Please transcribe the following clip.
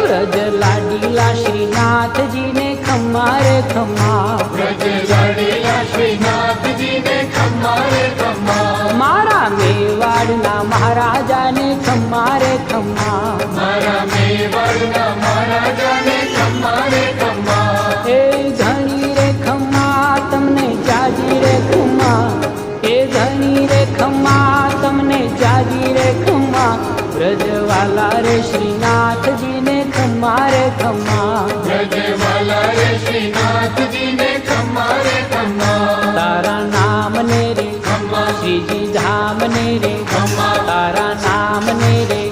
व्रज लाडीला श्रीनाथ जी ने खम्मा रे खम्मा, व्रज लाडीला श्रीनाथ जी ने खम्मा रे खम्मा, मारा मेवाड़ना महाराजा ने खम्मा रे खम्मा, मारा मेवाड़ना महाराजा ने खम्मा रे खम्मा, ए धनी रे खम्मा तमने जाजी रे खम्मा, ए धनी रे खम्मा तमने जाजी रे खम्मा, ब्रजवाला रे श्रीनाथ जी ने खम्मा रे खम्मा, ब्रजवाला रे श्रीनाथ जी ने खम्मा रे खम्मा, तारा नाम ने रे खम्मा, श्रीजी धाम ने रे खम्मा, तारा नाम ने रे